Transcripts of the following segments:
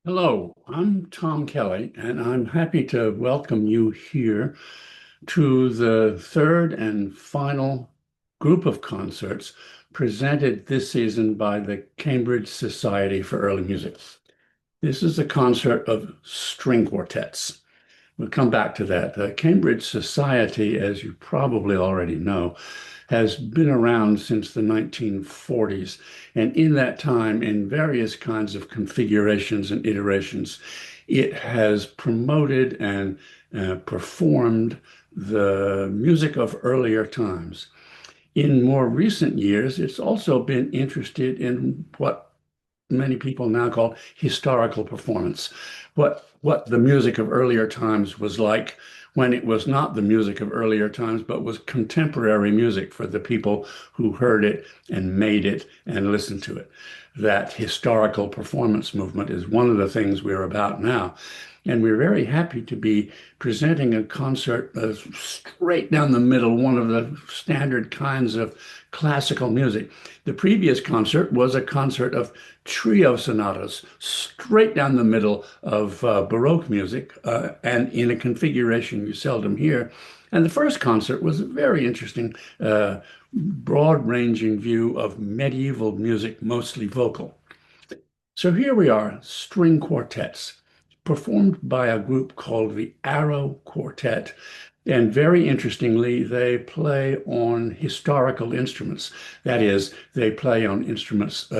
Hello, I'm Tom Kelly, and I'm happy to welcome you here to the third and final group of concerts presented this season by the Cambridge Society for Early Music. This is a concert of string quartets. We'll come back to that. The Cambridge Society, as you probably already know, has been around since the 1940s. And in that time, in various kinds of configurations and iterations, it has promoted and performed the music of earlier times. In more recent years, it's also been interested in what many people now call historical performance. What the music of earlier times was like when it was not the music of earlier times, but was contemporary music for the people who heard it and made it and listened to it. That historical performance movement is one of the things we're about now. And we're very happy to be presenting a concert straight down the middle, one of the standard kinds of classical music. The previous concert was a concert of trio sonatas, straight down the middle of Baroque music, and in a configuration you seldom hear. And the first concert was a very interesting, broad-ranging view of medieval music, mostly vocal. So here we are, string quartets, performed by a group called the Arrow Quartet. And very interestingly, they play on historical instruments. That is, they play on instruments,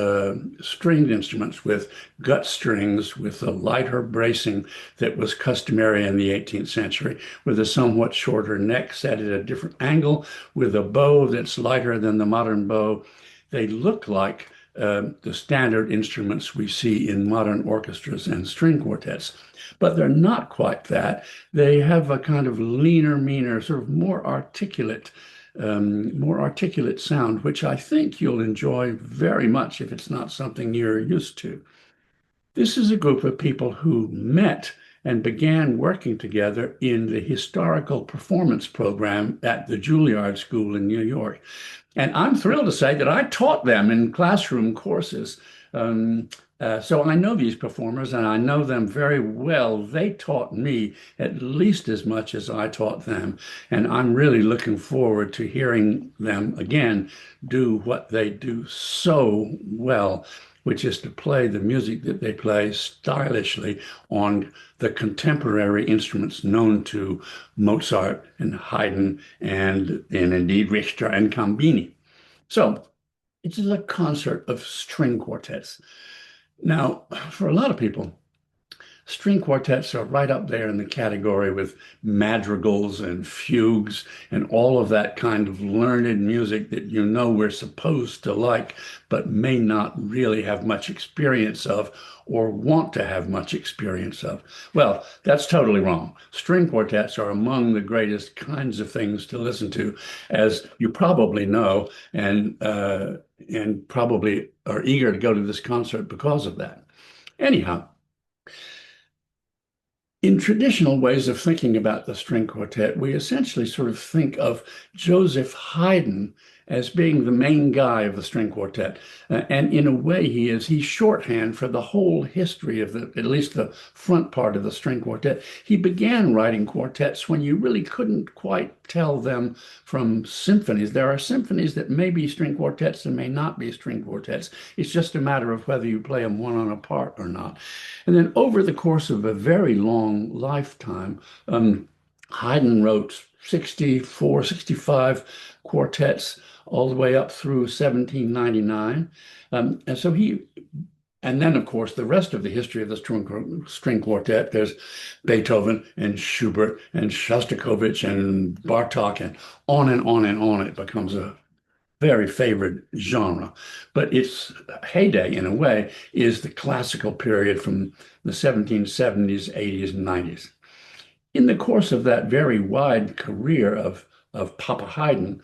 stringed instruments with gut strings, with a lighter bracing that was customary in the 18th century, with a somewhat shorter neck set at a different angle, with a bow that's lighter than the modern bow. They look like the standard instruments we see in modern orchestras and string quartets. But they're not quite that. They have a kind of leaner, meaner, sort of more articulate sound, which I think you'll enjoy very much if it's not something you're used to. This is a group of people who met and began working together in the historical performance program at the Juilliard School in New York. And I'm thrilled to say that I taught them in classroom courses. So I know these performers and I know them very well. They taught me at least as much as I taught them. And I'm really looking forward to hearing them again do what they do so well, which is to play the music that they play stylishly on the contemporary instruments known to Mozart and Haydn and indeed Richter and Cambini. So it is a concert of string quartets. Now, for a lot of people, string quartets are right up there in the category with madrigals and fugues and all of that kind of learned music that you know we're supposed to like, but may not really have much experience of or want to have much experience of. Well, that's totally wrong. String quartets are among the greatest kinds of things to listen to, as you probably know, and probably are eager to go to this concert because of that. Anyhow, in traditional ways of thinking about the string quartet, we essentially sort of think of Joseph Haydn as being the main guy of the string quartet. And in a way, he's shorthand for the whole history of at least the front part of the string quartet. He began writing quartets when you really couldn't quite tell them from symphonies. There are symphonies that may be string quartets and may not be string quartets. It's just a matter of whether you play them one on a part or not. And then over the course of a very long lifetime, Haydn wrote 64, 65 quartets all the way up through 1799. And then, of course, the rest of the history of the string quartet, there's Beethoven and Schubert and Shostakovich and Bartok and on and on and on. It becomes a very favored genre. But its heyday, in a way, is the classical period from the 1770s, 80s, and 90s. In the course of that very wide career of Papa Haydn,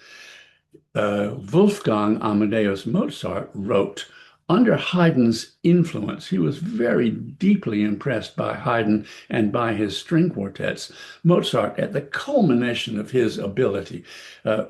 Wolfgang Amadeus Mozart wrote, under Haydn's influence, he was very deeply impressed by Haydn and by his string quartets. Mozart, at the culmination of his ability,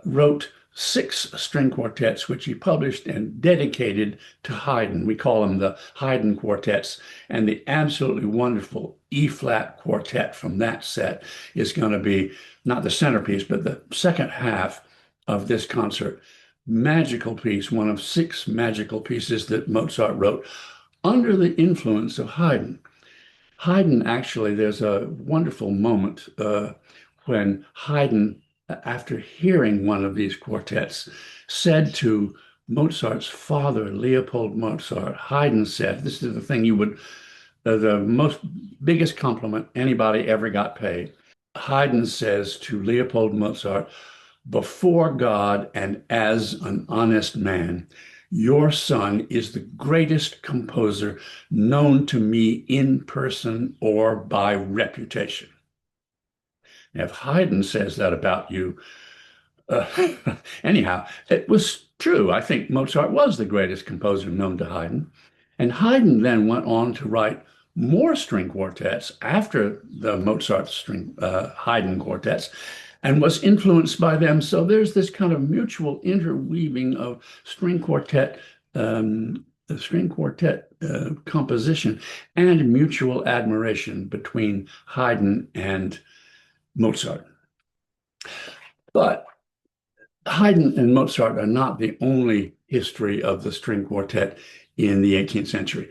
wrote 6 string quartets, which he published and dedicated to Haydn. We call them the Haydn quartets. And the absolutely wonderful E-flat quartet from that set is going to be not the centerpiece, but the second half of this concert. Magical piece, one of 6 magical pieces that Mozart wrote under the influence of Haydn. Haydn, actually, there's a wonderful moment when Haydn, after hearing one of these quartets, said to Mozart's father, Leopold Mozart, Haydn said, this is the thing you would, the most biggest compliment anybody ever got paid. Haydn says to Leopold Mozart, before God and as an honest man, your son is the greatest composer known to me in person or by reputation. If Haydn says that about you, uh, anyhow, it was true. I think Mozart was the greatest composer known to Haydn. And Haydn then went on to write more string quartets after the Mozart string Haydn quartets and was influenced by them. So there's this kind of mutual interweaving of string quartet composition and mutual admiration between Haydn and Mozart. But Haydn and Mozart are not the only history of the string quartet in the 18th century.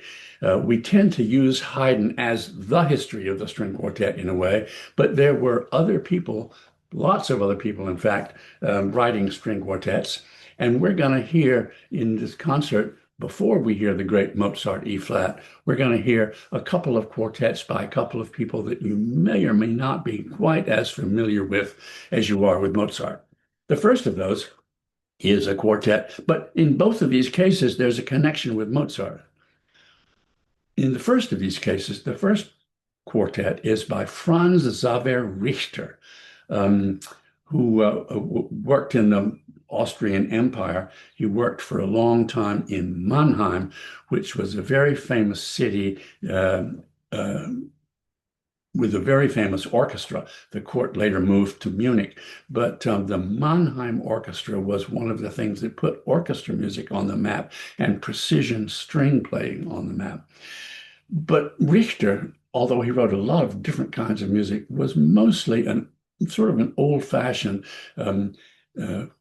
We tend to use Haydn as the history of the string quartet in a way, but there were other people, lots of other people, in fact, writing string quartets. And we're going to hear in this concert, before we hear the great Mozart E-flat, we're going to hear a couple of quartets by a couple of people that you may or may not be quite as familiar with as you are with Mozart. The first of those is a quartet, but in both of these cases, there's a connection with Mozart. In the first of these cases, the first quartet is by Franz Xaver Richter, who worked in the Austrian Empire. He worked for a long time in Mannheim, which was a very famous city with a very famous orchestra. The court later moved to Munich, but the Mannheim Orchestra was one of the things that put orchestra music on the map and precision string playing on the map. But Richter, although he wrote a lot of different kinds of music, was mostly sort of an old-fashioned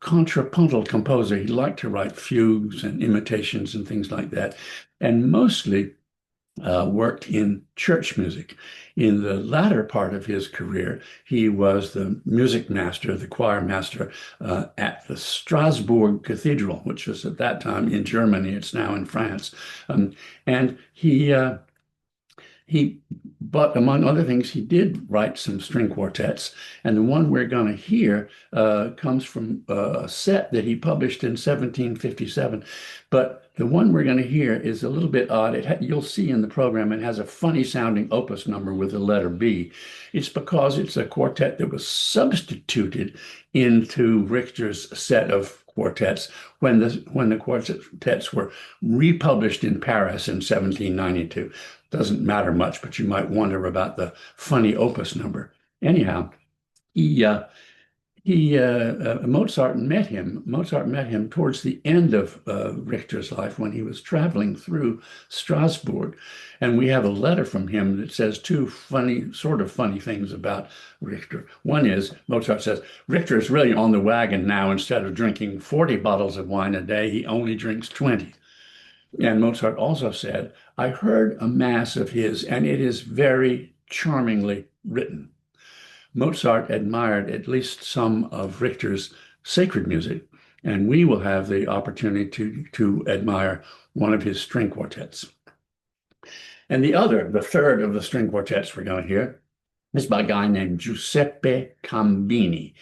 contrapuntal composer. He liked to write fugues and imitations and things like that, and mostly worked in church music. In the latter part of his career, he was the music master, the choir master at the Strasbourg Cathedral, which was at that time in Germany. It's now in France. And but among other things, he did write some string quartets. And the one we're going to hear comes from a set that he published in 1757. But the one we're going to hear is a little bit odd. You'll see in the program, it has a funny sounding opus number with the letter B. It's because it's a quartet that was substituted into Richter's set of quartets when the quartets were republished in Paris in 1792. Doesn't matter much, but you might wonder about the funny opus number. Anyhow, Mozart met him. Mozart met him towards the end of Richter's life when he was traveling through Strasbourg, and we have a letter from him that says 2 sort of funny things about Richter. One is Mozart says Richter is really on the wagon now. Instead of drinking 40 bottles of wine a day, he only drinks 20. And Mozart also said, I heard a mass of his, and it is very charmingly written. Mozart admired at least some of Richter's sacred music, and we will have the opportunity to admire one of his string quartets. And the third of the string quartets we're going to hear is by a guy named Giuseppe Cambini.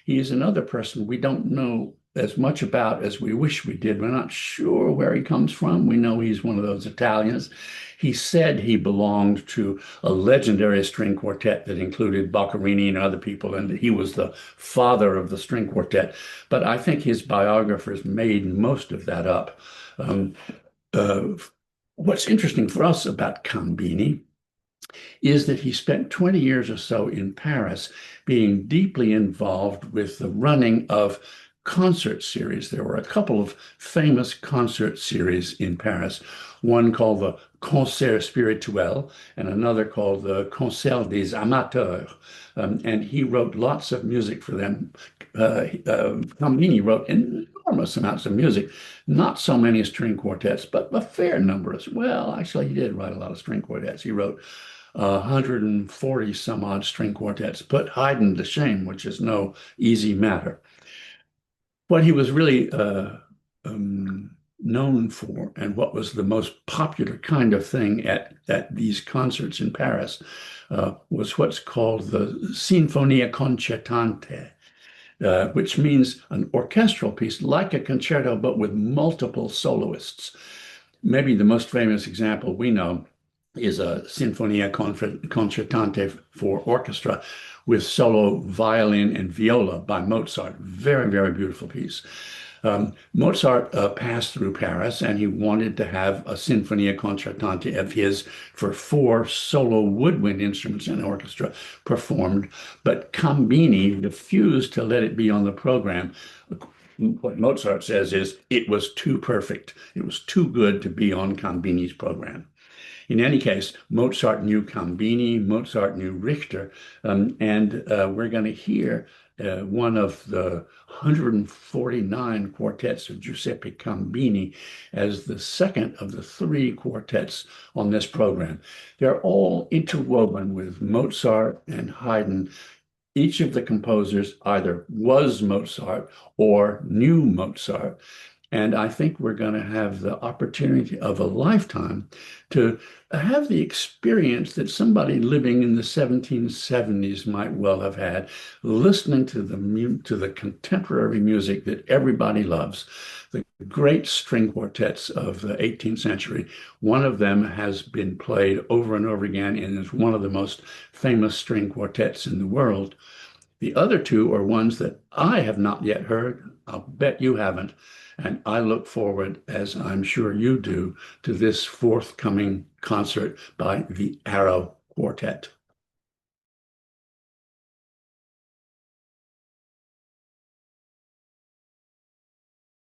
He is another person we don't know as much about as we wish we did. We're not sure where he comes from. We know he's one of those Italians. He said he belonged to a legendary string quartet that included Boccherini and other people, and that he was the father of the string quartet. But I think his biographers made most of that up. What's interesting for us about Cambini is that he spent 20 years or so in Paris being deeply involved with the running of concert series. There were a couple of famous concert series in Paris, one called the Concert Spirituel and another called the Concert des Amateurs. And he wrote lots of music for them. Cambini wrote enormous amounts of music, not so many string quartets, but a fair number. Well, actually, he did write a lot of string quartets. He wrote 140 some odd string quartets, put Haydn to shame, which is no easy matter. What he was really known for, and what was the most popular kind of thing at these concerts in Paris, was what's called the Sinfonia Concertante, which means an orchestral piece like a concerto, but with multiple soloists. Maybe the most famous example we know is a Sinfonia Concertante for orchestra with solo violin and viola by Mozart. Very, very beautiful piece. Mozart passed through Paris and he wanted to have a Sinfonia Concertante of his for 4 solo woodwind instruments and orchestra performed, but Cambini refused to let it be on the program. What Mozart says is it was too perfect. It was too good to be on Cambini's program. In any case, Mozart knew Cambini, Mozart knew Richter, and we're going to hear one of the 149 quartets of Giuseppe Cambini as the second of the 3 quartets on this program. They're all interwoven with Mozart and Haydn. Each of the composers either was Mozart or knew Mozart. And I think we're going to have the opportunity of a lifetime to have the experience that somebody living in the 1770s might well have had, listening to the contemporary music that everybody loves, the great string quartets of the 18th century. One of them has been played over and over again and is one of the most famous string quartets in the world. The other 2 are ones that I have not yet heard. I'll bet you haven't. And I look forward, as I'm sure you do, to this forthcoming concert by the Arrow Quartet.